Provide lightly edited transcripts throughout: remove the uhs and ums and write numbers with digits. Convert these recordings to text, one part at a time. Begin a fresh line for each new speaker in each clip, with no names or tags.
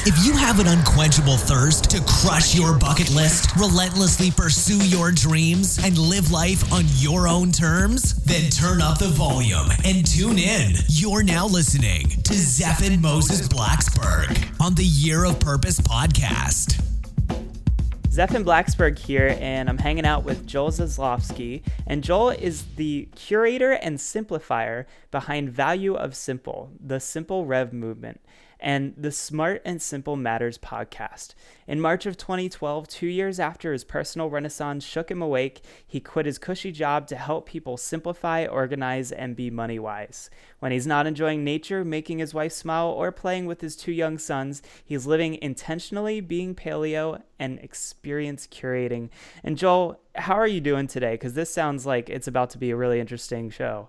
If you have an unquenchable thirst to crush your bucket list, relentlessly pursue your dreams, and live life on your own terms, then turn up the volume and tune in. You're now listening to Zeph and Moses Blacksburg on the Year of Purpose podcast.
Zeph and Blacksburg here, and I'm hanging out with Joel Zaslofsky. And Joel is the curator and simplifier behind Value of Simple, the SimpleREV movement, and the Smart and Simple Matters podcast. In March of 2012, 2 years after his personal renaissance shook him awake, he quit his cushy job to help people simplify, organize, and be money-wise. When he's not enjoying nature, making his wife smile, or playing with his 2 young sons, he's living intentionally, being paleo, and experience curating. And Joel, how are you doing today? Because this sounds like it's about to be a really interesting show.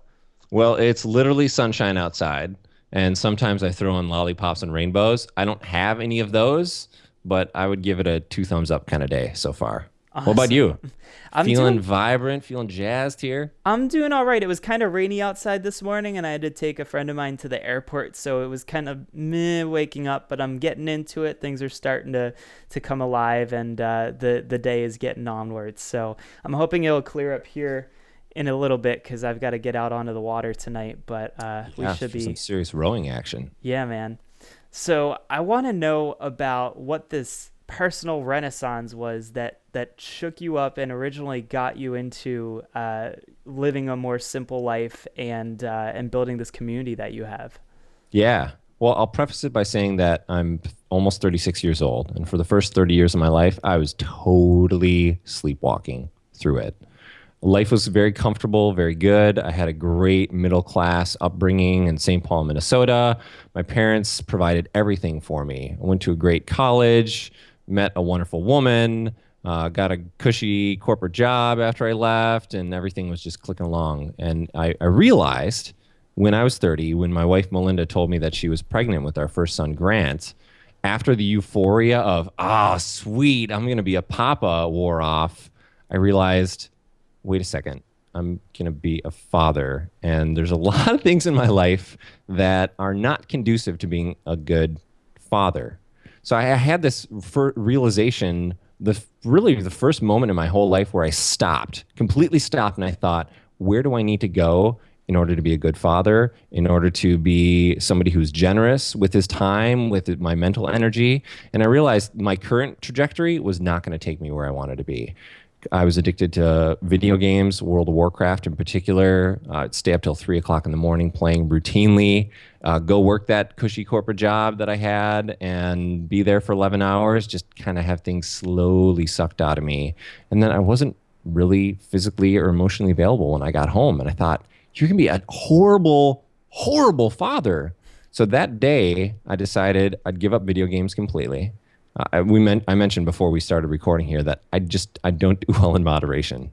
Well, it's literally sunshine outside. And sometimes I throw in lollipops and rainbows. I don't have any of those, but I would give it a 2 thumbs up kind of day so far. Awesome. What about you? I'm feeling vibrant, feeling jazzed here?
I'm doing all right. It was kind of rainy outside this morning, and I had to take a friend of mine to the airport, so it was kind of meh waking up, but I'm getting into it. Things are starting to come alive, and the day is getting onwards. So I'm hoping it'll clear up here in a little bit because I've got to get out onto the water tonight, but we should be
some serious rowing action.
Yeah, man. So I want to know about what this personal renaissance was that shook you up and originally got you into living a more simple life and building this community that you have.
Yeah. Well, I'll preface it by saying that I'm almost 36 years old, and for the first 30 years of my life, I was totally sleepwalking through it. Life was very comfortable, very good. I had a great middle-class upbringing in St. Paul, Minnesota. My parents provided everything for me. I went to a great college, met a wonderful woman, got a cushy corporate job after I left, and everything was just clicking along. And I realized when I was 30, when my wife Melinda told me that she was pregnant with our first son, Grant, after the euphoria of, sweet, I'm going to be a papa wore off, I realized, wait a second, I'm going to be a father. And there's a lot of things in my life that are not conducive to being a good father. So I had this realization, really the first moment in my whole life where I completely stopped, and I thought, where do I need to go in order to be a good father, in order to be somebody who's generous with his time, with my mental energy? And I realized my current trajectory was not going to take me where I wanted to be. I was addicted to video games, World of Warcraft in particular. I'd stay up till 3 o'clock in the morning playing routinely, go work that cushy corporate job that I had and be there for 11 hours, just kind of have things slowly sucked out of me. And then I wasn't really physically or emotionally available when I got home. And I thought, you can be a horrible, horrible father. So that day, I decided I'd give up video games completely. I mentioned before we started recording here that I don't do well in moderation.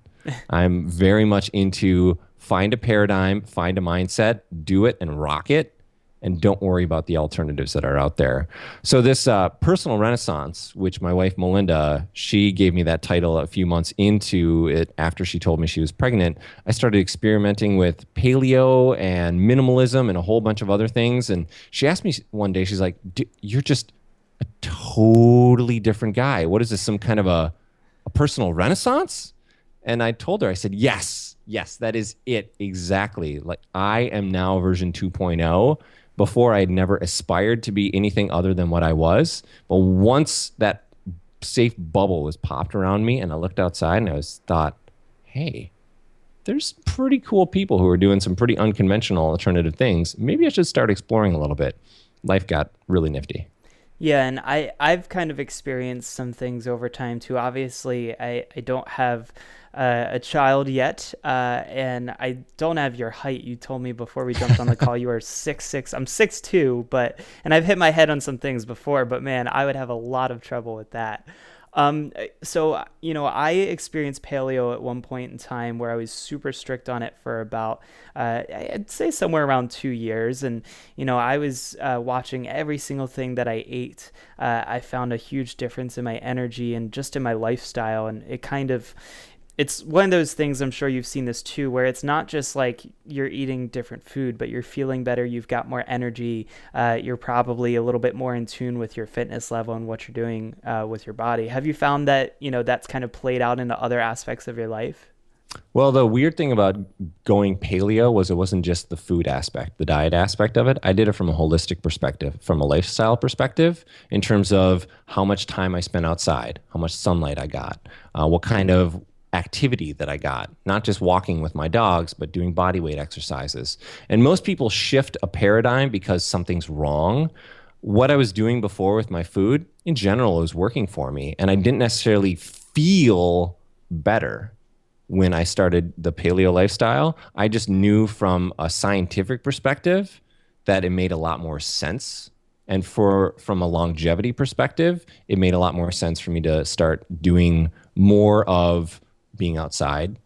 I'm very much into find a paradigm, find a mindset, do it and rock it, and don't worry about the alternatives that are out there. So this personal renaissance, which my wife Melinda, she gave me that title a few months into it after she told me she was pregnant. I started experimenting with paleo and minimalism and a whole bunch of other things. And she asked me one day, she's like, you're just a totally different guy. What is this, some kind of a personal renaissance? And I told her, I said, yes, that is it, exactly. Like, I am now version 2.0. Before, I'd never aspired to be anything other than what I was. But once that safe bubble was popped around me and I looked outside and thought, hey, there's pretty cool people who are doing some pretty unconventional alternative things. Maybe I should start exploring a little bit. Life got really nifty.
Yeah, and I've kind of experienced some things over time too. Obviously, I don't have a child yet, and I don't have your height. You told me before we jumped on the call you are 6'6". I'm 6'2", and I've hit my head on some things before, but man, I would have a lot of trouble with that. So, I experienced paleo at one point in time where I was super strict on it for about, I'd say somewhere around 2 years. And, I was watching every single thing that I ate. I found a huge difference in my energy and just in my lifestyle. And it kind of it's one of those things, I'm sure you've seen this too, where it's not just like you're eating different food, but you're feeling better, you've got more energy, you're probably a little bit more in tune with your fitness level and what you're doing with your body. Have you found that, that's kind of played out into other aspects of your life?
Well, the weird thing about going paleo was it wasn't just the food aspect, the diet aspect of it. I did it from a holistic perspective, from a lifestyle perspective, in terms of how much time I spent outside, how much sunlight I got, what kind of activity that I got, not just walking with my dogs, but doing body weight exercises. And most people shift a paradigm because something's wrong. What I was doing before with my food, in general, was working for me. And I didn't necessarily feel better when I started the paleo lifestyle. I just knew from a scientific perspective that it made a lot more sense. And from a longevity perspective, it made a lot more sense for me to start doing more of being outside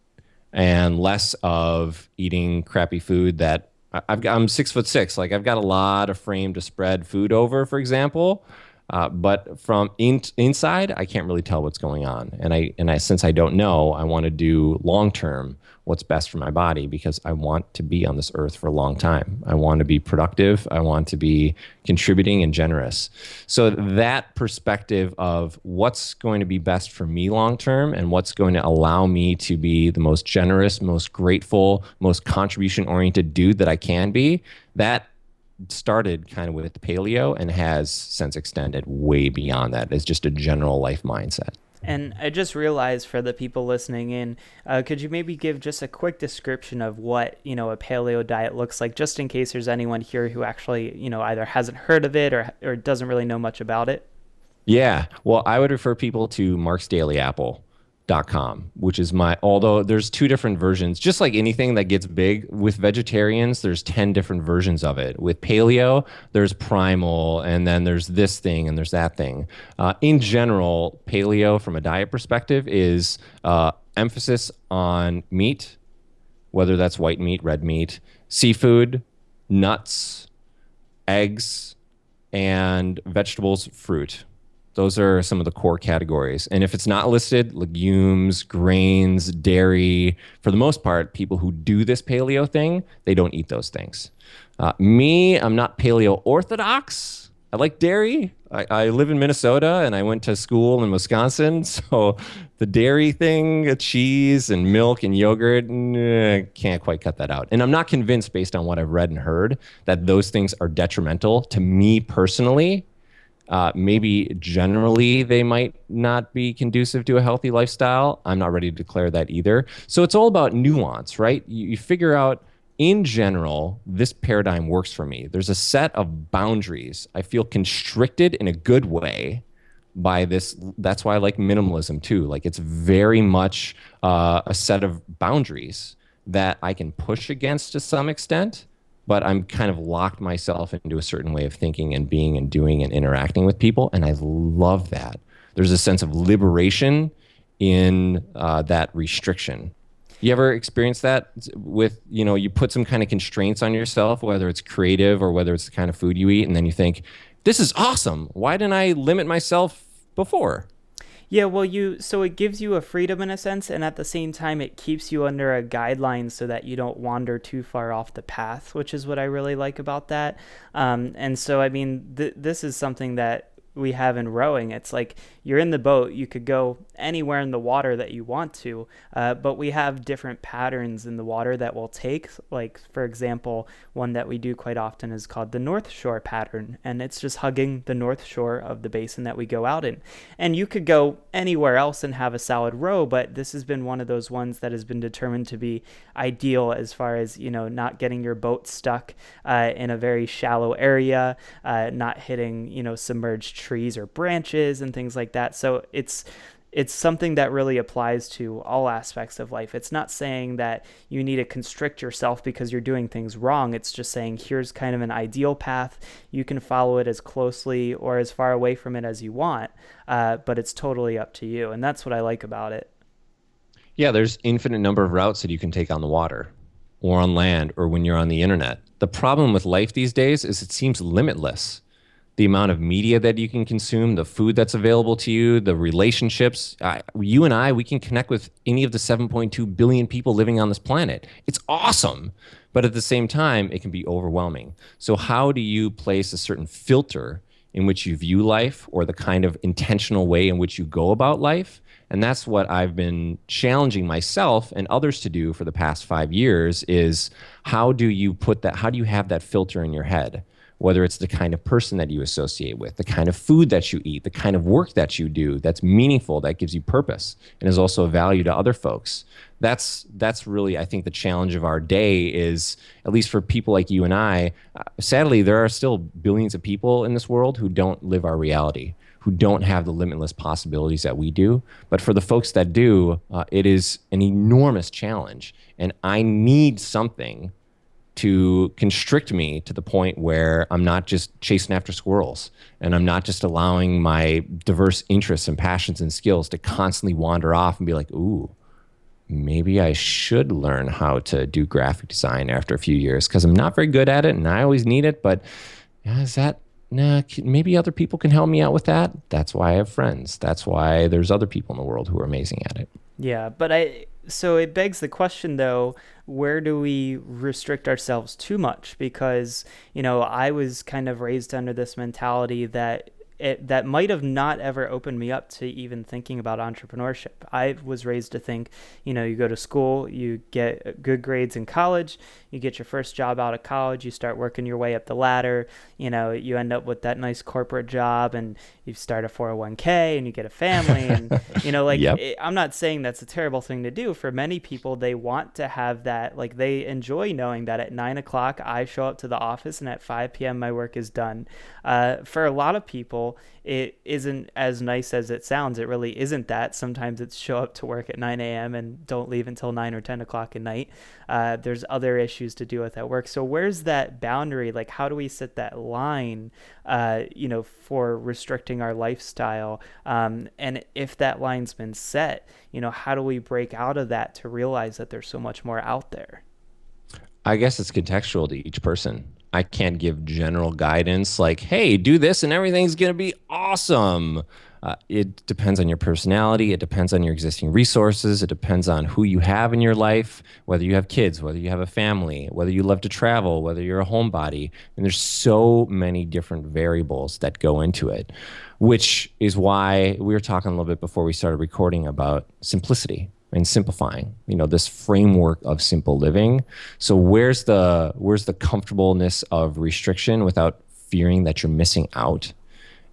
and less of eating crappy food that I'm 6'6". Like, I've got a lot of frame to spread food over, for example. But from inside, I can't really tell what's going on. And I since I don't know, I want to do long term what's best for my body, because I want to be on this earth for a long time. I want to be productive. I want to be contributing and generous. So that perspective of what's going to be best for me long term and what's going to allow me to be the most generous, most grateful, most contribution oriented dude that I can be, that started kind of with paleo and has since extended way beyond that as just a general life mindset.
And I just realized, for the people listening in, could you maybe give just a quick description of what, a paleo diet looks like, just in case there's anyone here who actually, either hasn't heard of it or doesn't really know much about it?
Yeah. Well, I would refer people to marksdailyapple.com, which is although there's two different versions, just like anything that gets big with vegetarians, there's 10 different versions of it. With paleo, there's primal, and then there's this thing and there's that thing. In general, paleo from a diet perspective is emphasis on meat, whether that's white meat, red meat, seafood, nuts, eggs, and vegetables, fruit. Those are some of the core categories. And if it's not listed, legumes, grains, dairy, for the most part, people who do this paleo thing, they don't eat those things. Me, I'm not paleo orthodox. I like dairy. I live in Minnesota and I went to school in Wisconsin. So the dairy thing, cheese and milk and yogurt, can't quite cut that out. And I'm not convinced, based on what I've read and heard, that those things are detrimental to me personally. Maybe generally they might not be conducive to a healthy lifestyle. I'm not ready to declare that either. So it's all about nuance, right? You figure out, in general, this paradigm works for me. There's a set of boundaries. I feel constricted in a good way by this. That's why I like minimalism too. Like, it's very much a set of boundaries that I can push against to some extent, but I'm kind of locked myself into a certain way of thinking and being and doing and interacting with people. And I love that. There's a sense of liberation in that restriction. You ever experience that with, you put some kind of constraints on yourself, whether it's creative or whether it's the kind of food you eat, and then you think, this is awesome. Why didn't I limit myself before?
Yeah, well, so it gives you a freedom in a sense, and at the same time, it keeps you under a guideline so that you don't wander too far off the path, which is what I really like about that. And so, I mean, this is something that we have in rowing. It's like you're in the boat, you could go anywhere in the water that you want to, but we have different patterns in the water that we'll take. Like, for example, one that we do quite often is called the North Shore pattern, and it's just hugging the North Shore of the basin that we go out in. And you could go anywhere else and have a solid row, but this has been one of those ones that has been determined to be ideal as far as, not getting your boat stuck in a very shallow area, not hitting, submerged trees or branches and things like that. So it's something that really applies to all aspects of life. It's not saying that you need to constrict yourself because you're doing things wrong. It's just saying, here's kind of an ideal path. You can follow it as closely or as far away from it as you want, but it's totally up to you. And that's what I like about it.
Yeah, there's infinite number of routes that you can take on the water or on land or when you're on the internet. The problem with life these days is it seems limitless. the amount of media that you can consume, the food that's available to you, the relationships. You and I, we can connect with any of the 7.2 billion people living on this planet. It's awesome. But at the same time, it can be overwhelming. So how do you place a certain filter in which you view life, or the kind of intentional way in which you go about life? And that's what I've been challenging myself and others to do for the past 5 years is how do you have that filter in your head? Whether it's the kind of person that you associate with, the kind of food that you eat, the kind of work that you do that's meaningful, that gives you purpose, and is also of value to other folks. That's really, I think, the challenge of our day is, at least for people like you and I, sadly, there are still billions of people in this world who don't live our reality, who don't have the limitless possibilities that we do. But for the folks that do, it is an enormous challenge. And I need something to constrict me to the point where I'm not just chasing after squirrels, and I'm not just allowing my diverse interests and passions and skills to constantly wander off and be like, ooh, maybe I should learn how to do graphic design after a few years because I'm not very good at it and I always need it. But maybe other people can help me out with that. That's why I have friends. That's why there's other people in the world who are amazing at it.
Yeah, so it begs the question though, where do we restrict ourselves too much? Because, I was kind of raised under this mentality that that might have not ever opened me up to even thinking about entrepreneurship. I was raised to think, you go to school, you get good grades in college, you get your first job out of college, you start working your way up the ladder, you end up with that nice corporate job and you start a 401k and you get a family. And, yep. I'm not saying that's a terrible thing to do. For many people, they want to have that, like they enjoy knowing that at 9 o'clock, I show up to the office and at 5 p.m. my work is done. For a lot of people, it isn't as nice as it sounds. It really isn't that. Sometimes it's show up to work at 9 a.m. and don't leave until 9 or 10 o'clock at night. There's other issues to deal with at work. So where's that boundary? Like, how do we set that line, for restricting our lifestyle? And if that line's been set, how do we break out of that to realize that there's so much more out there?
I guess it's contextual to each person. I can't give general guidance like, hey, do this and everything's going to be awesome. It depends on your personality. It depends on your existing resources. It depends on who you have in your life, whether you have kids, whether you have a family, whether you love to travel, whether you're a homebody. And there's so many different variables that go into it, which is why we were talking a little bit before we started recording about simplicity and simplifying, this framework of simple living. So where's the comfortableness of restriction without fearing that you're missing out?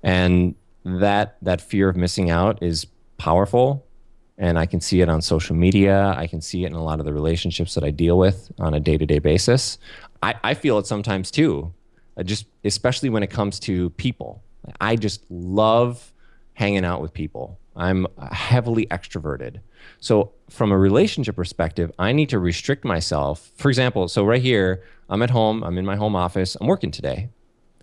And that fear of missing out is powerful. And I can see it on social media. I can see it in a lot of the relationships that I deal with on a day-to-day basis. I feel it sometimes too, especially when it comes to people. I just love hanging out with people. I'm heavily extroverted. So from a relationship perspective, I need to restrict myself. For example, so right here, I'm at home, I'm in my home office, I'm working today.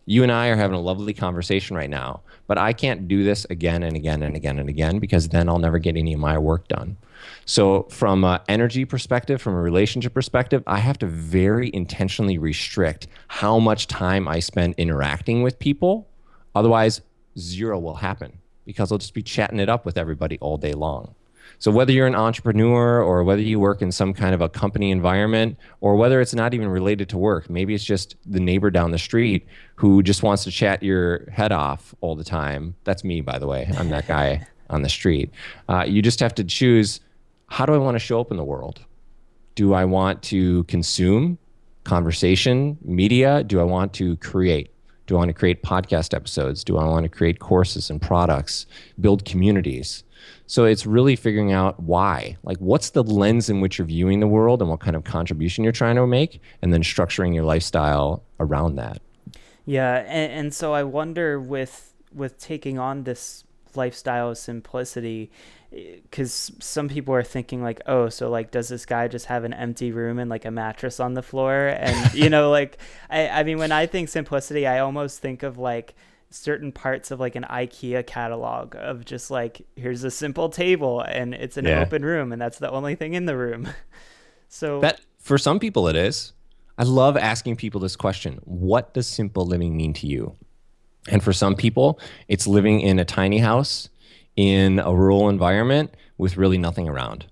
You and I are having a lovely conversation right now, but I can't do this again and again and again and again because then I'll never get any of my work done. So from an energy perspective, from a relationship perspective, I have to very intentionally restrict how much time I spend interacting with people. Otherwise, zero will happen because I'll just be chatting it up with everybody all day long. So whether you're an entrepreneur or whether you work in some kind of a company environment or whether it's not even related to work, maybe it's just the neighbor down the street who just wants to chat your head off all the time. That's me, by the way. I'm that guy on the street. You just have to choose, how do I want to show up in the world? Do I want to consume conversation, media? Do I want to create? Do I want to create podcast episodes? Do I want to create courses and products, build communities? So it's really figuring out why. Like, what's the lens in which you're viewing the world and what kind of contribution you're trying to make, and then structuring your lifestyle around that.
Yeah, and so I wonder with taking on this lifestyle of simplicity, because some people are thinking like, oh, so like, does this guy just have an empty room and like a mattress on the floor? And, like, I mean, when I think simplicity, I almost think of like certain parts of like an IKEA catalog of just like, here's a simple table and it's an open room and that's the only thing in the room. So
that for some people it is. I love asking people this question. What does simple living mean to you? And for some people, it's living in a tiny house in a rural environment with really nothing around.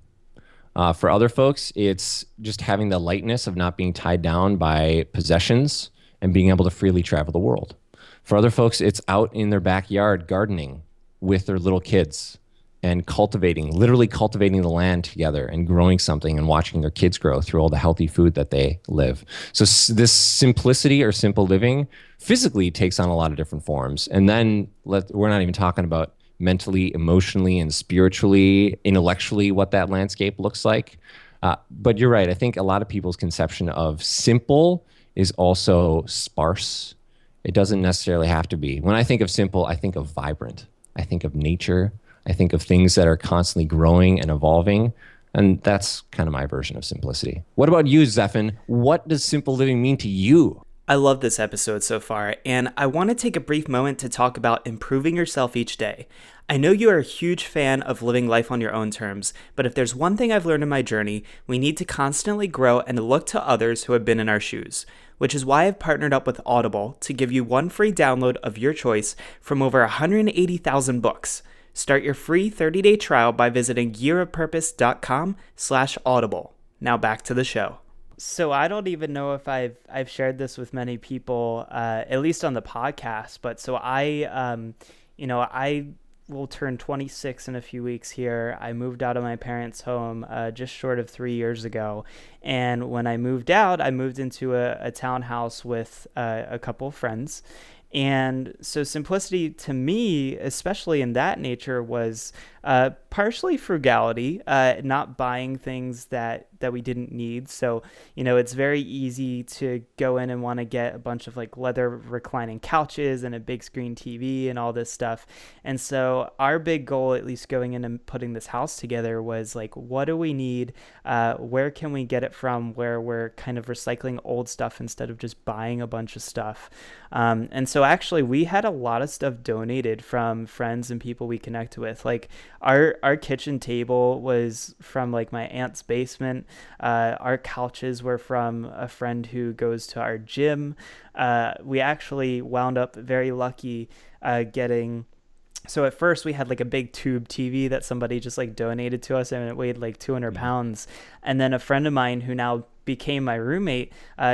For other folks, it's just having the lightness of not being tied down by possessions and being able to freely travel the world. For other folks, it's out in their backyard gardening with their little kids and literally cultivating the land together and growing something and watching their kids grow through all the healthy food that they live. So this simplicity or simple living physically takes on a lot of different forms. And then we're not even talking about mentally, emotionally, and spiritually, intellectually, what that landscape looks like. But you're right. I think a lot of people's conception of simple is also sparse. It doesn't necessarily have to be. When I think of simple, I think of vibrant. I think of nature. I think of things that are constantly growing and evolving. And that's kind of my version of simplicity. What about you, Zephin? What does simple living mean to you?
I love this episode so far, and I want to take a brief moment to talk about improving yourself each day. I know you are a huge fan of living life on your own terms, but if there's one thing I've learned in my journey, we need to constantly grow and look to others who have been in our shoes, which is why I've partnered up with Audible to give you one free download of your choice from over 180,000 books. Start your free 30-day trial by visiting yearofpurpose.com/audible. Now back to the show. So I don't even know if I've shared this with many people, at least on the podcast. But so I will turn 26 in a few weeks here. I moved out of my parents' home just short of 3 years ago. And when I moved out, I moved into a townhouse with a couple of friends. And so simplicity to me, especially in that nature, was partially frugality, not buying things that we didn't need. So, it's very easy to go in and want to get a bunch of like leather reclining couches and a big screen TV and all this stuff. And so our big goal, at least going in and putting this house together, was like, what do we need? Where can we get it from where we're kind of recycling old stuff instead of just buying a bunch of stuff? And so actually we had a lot of stuff donated from friends and people we connect with. Like our kitchen table was from like my aunt's basement. Our couches were from a friend who goes to our gym. We actually wound up very lucky getting... So at first we had like a big tube TV that somebody just like donated to us, and it weighed like 200 pounds. And then a friend of mine who now became my roommate,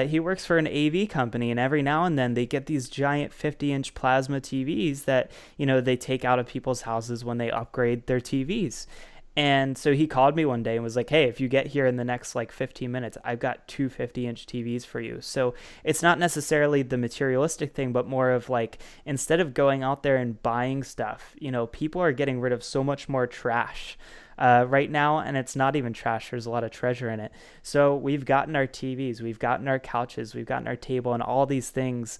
he works for an AV company, and every now and then they get these giant 50-inch plasma TVs that, they take out of people's houses when they upgrade their TVs. And so he called me one day and was like, hey, if you get here in the next like 15 minutes, I've got two 50-inch TVs for you. So it's not necessarily the materialistic thing, but more of like, instead of going out there and buying stuff, people are getting rid of so much more trash right now, and it's not even trash. There's a lot of treasure in it. So we've gotten our TVs, we've gotten our couches, we've gotten our table, and all these things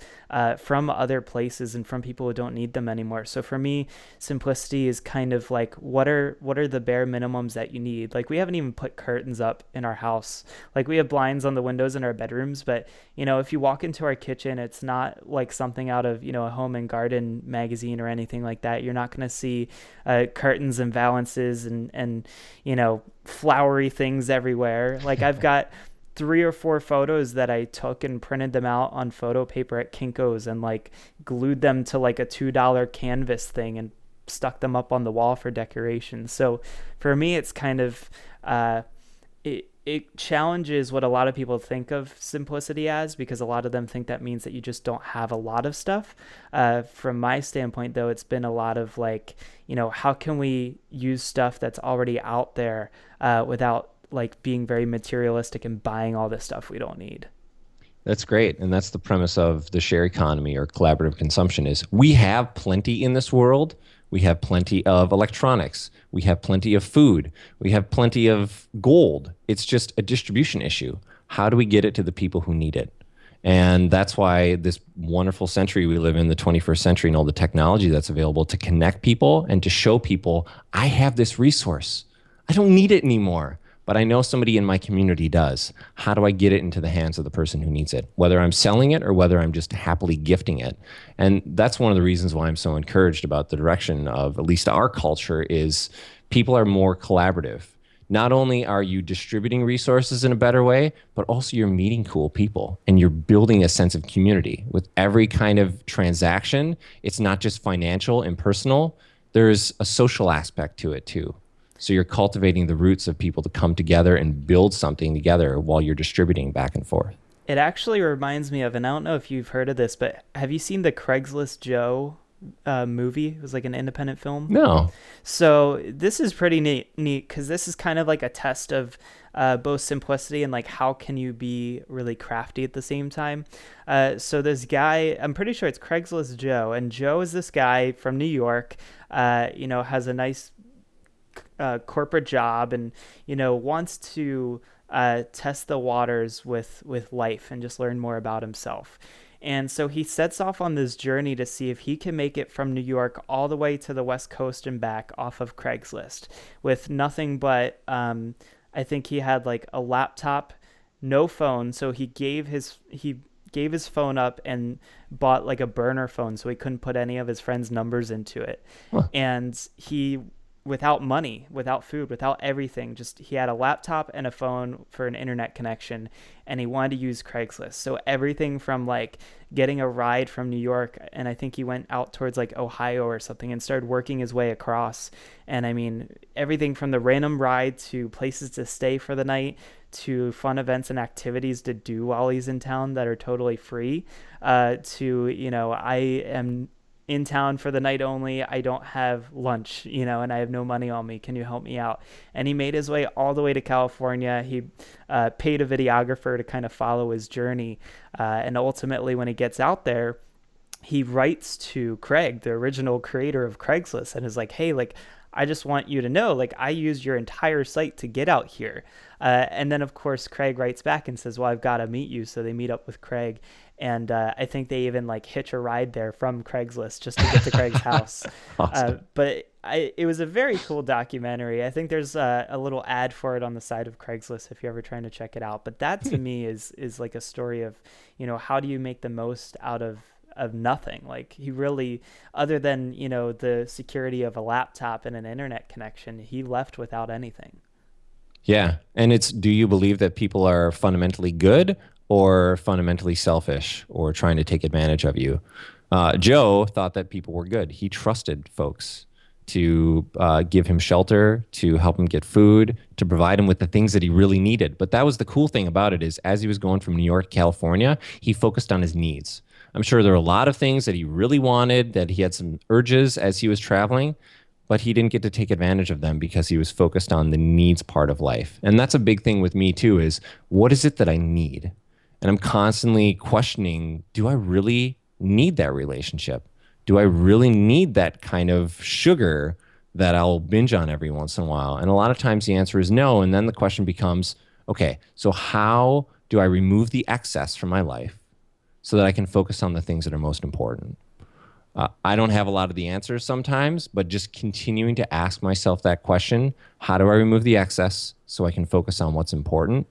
from other places and from people who don't need them anymore. So for me, simplicity is kind of like, what are the bare minimums that you need? Like, we haven't even put curtains up in our house. Like, we have blinds on the windows in our bedrooms, but if you walk into our kitchen, it's not like something out of a Home and Garden magazine or anything like that. You're not going to see curtains and valances and flowery things everywhere. Like, I've got 3 or 4 photos that I took and printed them out on photo paper at Kinko's and like glued them to like a $2 canvas thing and stuck them up on the wall for decoration. So for me, it's kind of it challenges what a lot of people think of simplicity as, because a lot of them think that means that you just don't have a lot of stuff. From my standpoint, though, it's been a lot of like, how can we use stuff that's already out there without like being very materialistic and buying all this stuff we don't need.
That's great. And that's the premise of the share economy or collaborative consumption is we have plenty in this world. We have plenty of electronics. We have plenty of food. We have plenty of gold. It's just a distribution issue. How do we get it to the people who need it? And that's why this wonderful century we live in, the 21st century, and all the technology that's available to connect people and to show people, I have this resource. I don't need it anymore, but I know somebody in my community does. How do I get it into the hands of the person who needs it, whether I'm selling it or whether I'm just happily gifting it? And that's one of the reasons why I'm so encouraged about the direction of at least our culture is people are more collaborative. not only are you distributing resources in a better way, but also you're meeting cool people and you're building a sense of community. With every kind of transaction, it's not just financial and personal, there's a social aspect to it too. So you're cultivating the roots of people to come together and build something together while you're distributing back and forth.
It actually reminds me of, and I don't know if you've heard of this, but have you seen the Craigslist Joe movie? It was like an independent film.
No.
So this is pretty neat because this is kind of like a test of both simplicity and like how can you be really crafty at the same time. So this guy, I'm pretty sure it's Craigslist Joe, and Joe is this guy from New York, has a nice corporate job and, wants to test the waters with life and just learn more about himself. And so he sets off on this journey to see if he can make it from New York all the way to the West Coast and back off of Craigslist with nothing but, I think he had like a laptop, no phone. So he gave his phone up and bought like a burner phone so he couldn't put any of his friends' numbers into it.
Huh.
And without money, without food, without everything, he had a laptop and a phone for an internet connection, and he wanted to use Craigslist. So everything from like getting a ride from New York, and I think he went out towards like Ohio or something and started working his way across. And I mean, everything from the random ride to places to stay for the night to fun events and activities to do while he's in town that are totally free, to, I am in town for the night only. I don't have lunch, and I have no money on me. Can you help me out? And he made his way all the way to California. He paid a videographer to kind of follow his journey. And ultimately, when he gets out there, he writes to Craig, the original creator of Craigslist, and is like, hey, like, I just want you to know, like, I used your entire site to get out here. And then, of course, Craig writes back and says, well, I've got to meet you. So they meet up with Craig. And I think they even like hitch a ride there from Craigslist just to get to Craig's house.
Awesome.
But it was a very cool documentary. I think there's a little ad for it on the side of Craigslist if you're ever trying to check it out. But that to me is like a story of, how do you make the most out of nothing? Like he really, other than, the security of a laptop and an internet connection, he left without anything.
Yeah. And do you believe that people are fundamentally good or fundamentally selfish or trying to take advantage of you? Joe thought that people were good. He trusted folks to give him shelter, to help him get food, to provide him with the things that he really needed. But that was the cool thing about it, is as he was going from New York to California, he focused on his needs. I'm sure there were a lot of things that he really wanted, that he had some urges as he was traveling, but he didn't get to take advantage of them because he was focused on the needs part of life. And that's a big thing with me too, is what is it that I need? And I'm constantly questioning, do I really need that relationship? Do I really need that kind of sugar that I'll binge on every once in a while? And a lot of times the answer is no. And then the question becomes, okay, so how do I remove the excess from my life so that I can focus on the things that are most important? I don't have a lot of the answers sometimes, but just continuing to ask myself that question, how do I remove the excess so I can focus on what's important?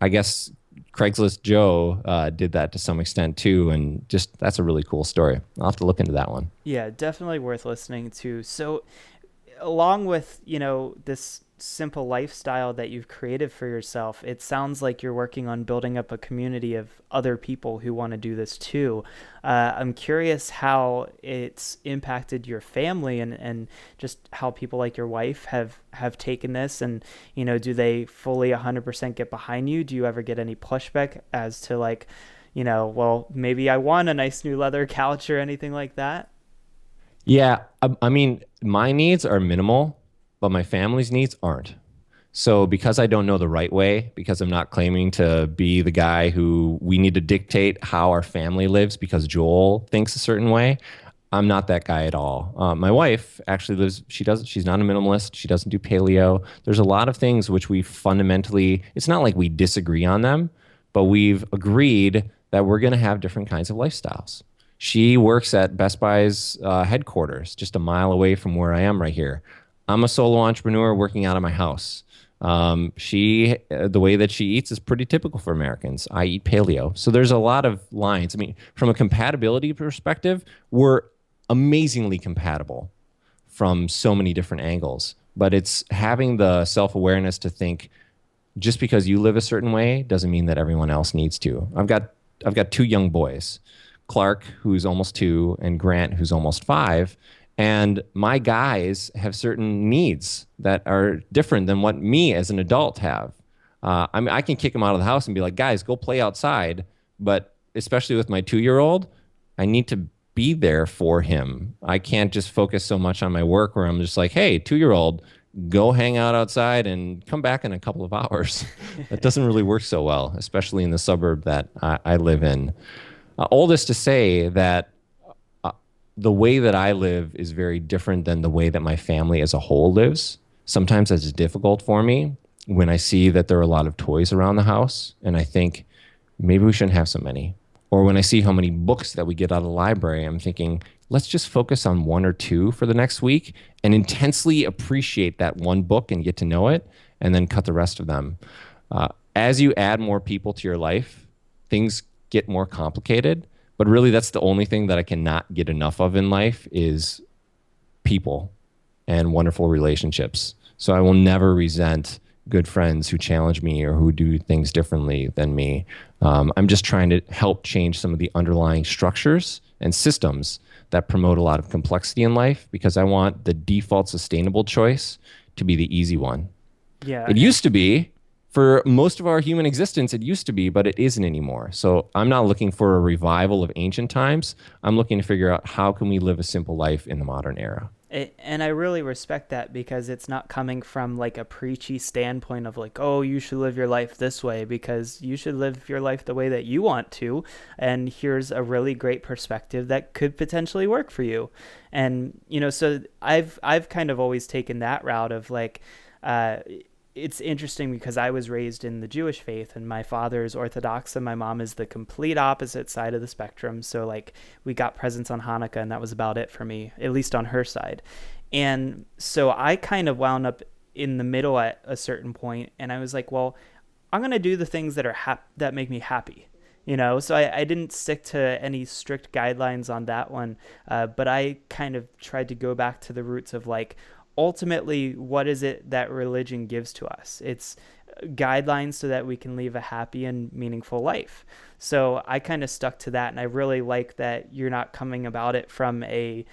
I guess Craigslist Joe did that to some extent too, and just that's a really cool story. I'll have to look into that one.
Yeah, definitely worth listening to. So along with, this simple lifestyle that you've created for yourself, it sounds like you're working on building up a community of other people who want to do this too. I'm curious how it's impacted your family and just how people like your wife have taken this, and, do they fully 100% get behind you? Do you ever get any pushback as to like, well, maybe I want a nice new leather couch or anything like that?
Yeah, I mean, my needs are minimal, but my family's needs aren't. So because I don't know the right way, because I'm not claiming to be the guy who we need to dictate how our family lives because Joel thinks a certain way, I'm not that guy at all. My wife actually she's not a minimalist. She doesn't do paleo. There's a lot of things which we fundamentally, it's not like we disagree on them, but we've agreed that we're going to have different kinds of lifestyles. She works at Best Buy's headquarters, just a mile away from where I am right here. I'm a solo entrepreneur working out of my house. The way that she eats is pretty typical for Americans. I eat paleo. So there's a lot of lines. I mean, from a compatibility perspective, we're amazingly compatible from so many different angles. but it's having the self-awareness to think just because you live a certain way doesn't mean that everyone else needs to. I've got two young boys, Clark, who's almost 2, and Grant, who's almost 5. And my guys have certain needs that are different than what me as an adult have. I mean, I can kick them out of the house and be like, guys, go play outside. But especially with my 2-year-old, I need to be there for him. I can't just focus so much on my work where I'm just like, hey, 2-year-old, go hang out outside and come back in a couple of hours. That doesn't really work so well, especially in the suburb that I live in. All this to say that the way that I live is very different than the way that my family as a whole lives. Sometimes it's difficult for me when I see that there are a lot of toys around the house, and I think maybe we shouldn't have so many. Or when I see how many books that we get out of the library, I'm thinking, let's just focus on 1 or 2 for the next week and intensely appreciate that one book and get to know it, and then cut the rest of them. As you add more people to your life, things get more complicated. But really, that's the only thing that I cannot get enough of in life is people and wonderful relationships. So I will never resent good friends who challenge me or who do things differently than me. I'm just trying to help change some of the underlying structures and systems that promote a lot of complexity in life, because I want the default sustainable choice to be the easy one.
Yeah.
It used to be. For most of our human existence, it used to be, but it isn't anymore. So I'm not looking for a revival of ancient times. I'm looking to figure out how can we live a simple life in the modern era.
And I really respect that, because it's not coming from like a preachy standpoint of like, oh, you should live your life this way, because you should live your life the way that you want to. And here's a really great perspective that could potentially work for you. And, so I've kind of always taken that route of like, it's interesting because I was raised in the Jewish faith, and my father is Orthodox and my mom is the complete opposite side of the spectrum. So like we got presents on Hanukkah and that was about it for me, at least on her side. And so I kind of wound up in the middle at a certain point, and I was like, well, I'm going to do the things that are that make me happy. So I didn't stick to any strict guidelines on that one. But I kind of tried to go back to the roots of like, ultimately, what is it that religion gives to us? It's guidelines so that we can live a happy and meaningful life. So I kind of stuck to that, and I really like that you're not coming about it from a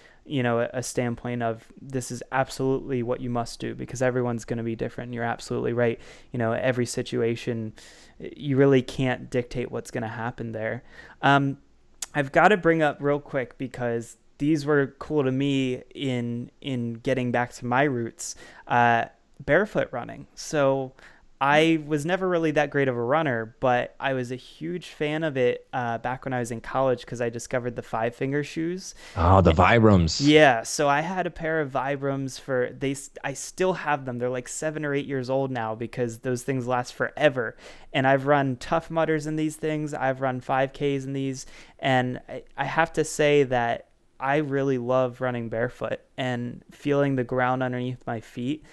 standpoint of this is absolutely what you must do, because everyone's going to be different. You're absolutely right. Every situation, you really can't dictate what's going to happen there. I've got to bring up real quick, because these were cool to me in getting back to my roots, barefoot running. So I was never really that great of a runner, but I was a huge fan of it back when I was in college, because I discovered the 5-finger shoes.
Oh, the Vibrams.
Yeah, so I had a pair of Vibrams I still have them. They're like 7 or 8 years old now, because those things last forever. And I've run Tough Mudders in these things. I've run 5Ks in these. And I have to say that I really love running barefoot and feeling the ground underneath my feet.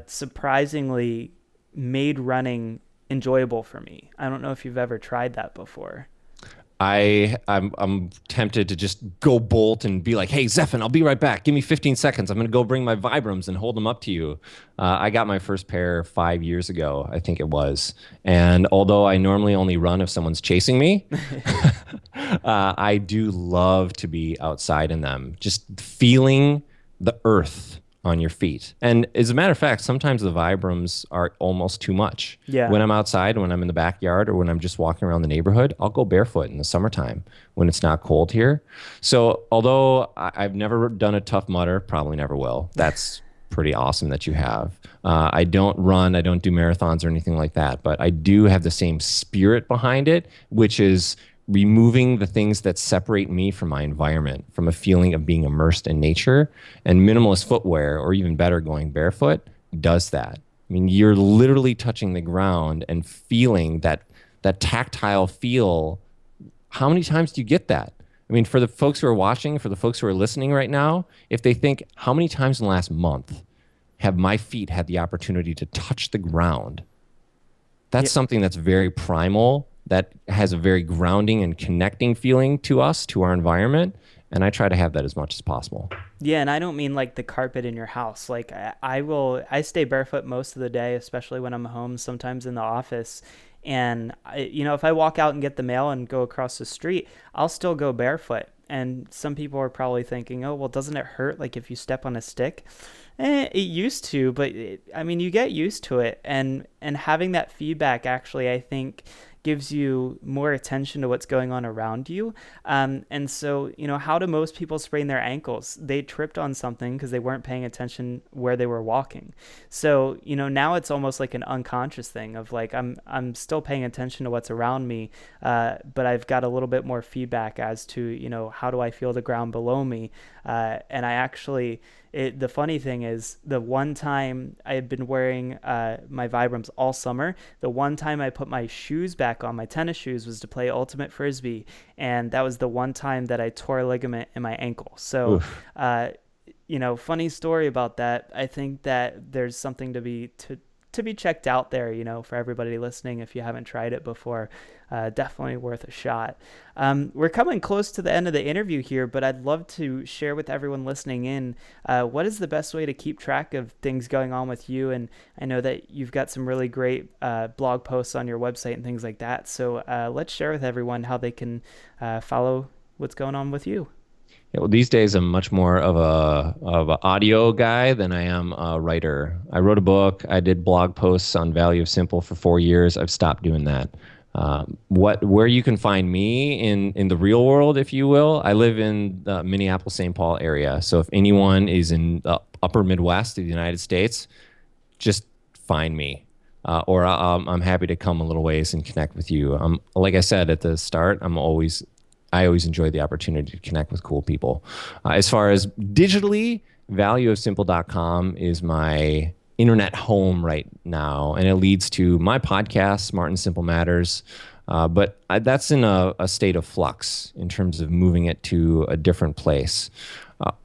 Surprisingly made running enjoyable for me. I don't know if you've ever tried that before.
I'm tempted to just go bolt and be like, hey, Zephin, I'll be right back. Give me 15 seconds. I'm going to go bring my Vibrams and hold them up to you. I got my first pair 5 years ago, I think it was. And although I normally only run if someone's chasing me, I do love to be outside in them, just feeling the earth on your feet. And as a matter of fact, sometimes the Vibrams are almost too much.
Yeah.
When I'm outside, when I'm in the backyard, or when I'm just walking around the neighborhood, I'll go barefoot in the summertime when it's not cold here. So although I've never done a Tough Mudder, probably never will. That's pretty awesome that you have. I don't run, I don't do marathons or anything like that, but I do have the same spirit behind it, which is removing the things that separate me from my environment, from a feeling of being immersed in nature. And minimalist footwear, or even better, going barefoot, does that. I mean, you're literally touching the ground and feeling that tactile feel. How many times do you get that? I mean, for the folks who are watching, for the folks who are listening right now, if they think, how many times in the last month have my feet had the opportunity to touch the ground? That's something that's very primal, that has a very grounding and connecting feeling to us, to our environment. And I try to have that as much as possible.
Yeah, and I don't mean like the carpet in your house. Like I stay barefoot most of the day, especially when I'm home, sometimes in the office. And if I walk out and get the mail and go across the street, I'll still go barefoot. And some people are probably thinking, oh, well, doesn't it hurt like if you step on a stick? It used to, but you get used to it. And having that feedback actually, I think, gives you more attention to what's going on around you. And so, how do most people sprain their ankles? They tripped on something because they weren't paying attention where they were walking. So, now it's almost like an unconscious thing of like, I'm still paying attention to what's around me, but I've got a little bit more feedback as to, how do I feel the ground below me? And I actually, the funny thing is, the one time I had been wearing my Vibrams all summer, the one time I put my shoes back on, my tennis shoes, was to play Ultimate Frisbee, and that was the one time that I tore a ligament in my ankle. So, funny story about that. I think that there's something to be checked out there, for everybody listening. If you haven't tried it before, definitely worth a shot. We're coming close to the end of the interview here, but I'd love to share with everyone listening in, what is the best way to keep track of things going on with you? And I know that you've got some really great blog posts on your website and things like that. So let's share with everyone how they can follow what's going on with you.
Yeah, well, these days I'm much more of a audio guy than I am a writer. I wrote a book. I did blog posts on Value of Simple for 4 years. I've stopped doing that. Where you can find me in the real world, if you will, I live in the Minneapolis-St. Paul area. So if anyone is in the upper Midwest of the United States, just find me. Or I'm happy to come a little ways and connect with you. Like I said at the start, I always enjoy the opportunity to connect with cool people. As far as digitally, valueofsimple.com is my internet home right now, and it leads to my podcast, Smart and Simple Matters. But that's in a state of flux in terms of moving it to a different place.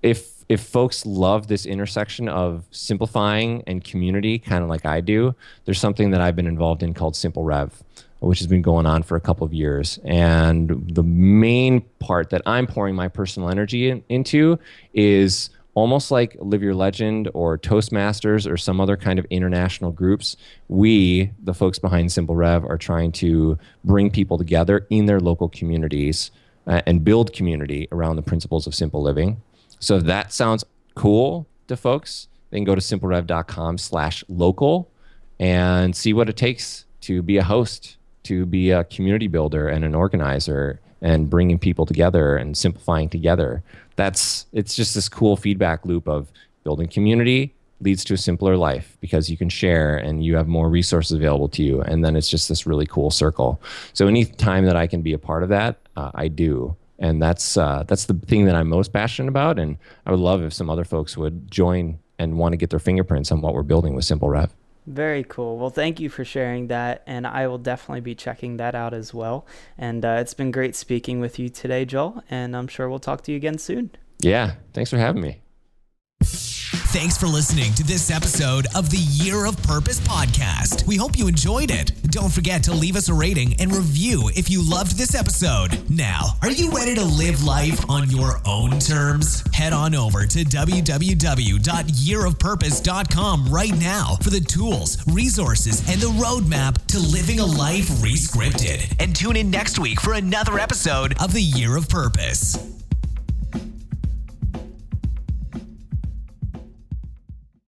If folks love this intersection of simplifying and community, kind of like I do, there's something that I've been involved in called SimpleREV, which has been going on for a couple of years. And the main part that I'm pouring my personal energy into is almost like Live Your Legend or Toastmasters or some other kind of international groups. We, the folks behind SimpleREV, are trying to bring people together in their local communities and build community around the principles of simple living. So if that sounds cool to folks, then go to simplerev.com/local and see what it takes to be a host, to be a community builder and an organizer and bringing people together and simplifying together. It's just this cool feedback loop of building community leads to a simpler life because you can share and you have more resources available to you. And then it's just this really cool circle. So any time that I can be a part of that, I do. And that's the thing that I'm most passionate about. And I would love if some other folks would join and want to get their fingerprints on what we're building with SimpleREV.
Very cool. Well, thank you for sharing that, and I will definitely be checking that out as well. And it's been great speaking with you today, Joel, and I'm sure we'll talk to you again soon.
Yeah, thanks for having me.
Thanks for listening to this episode of the Year of Purpose podcast. We hope you enjoyed it. Don't forget to leave us a rating and review if you loved this episode. Now, are you ready to live life on your own terms? Head on over to www.yearofpurpose.com right now for the tools, resources, and the roadmap to living a life rescripted. And tune in next week for another episode of the Year of Purpose.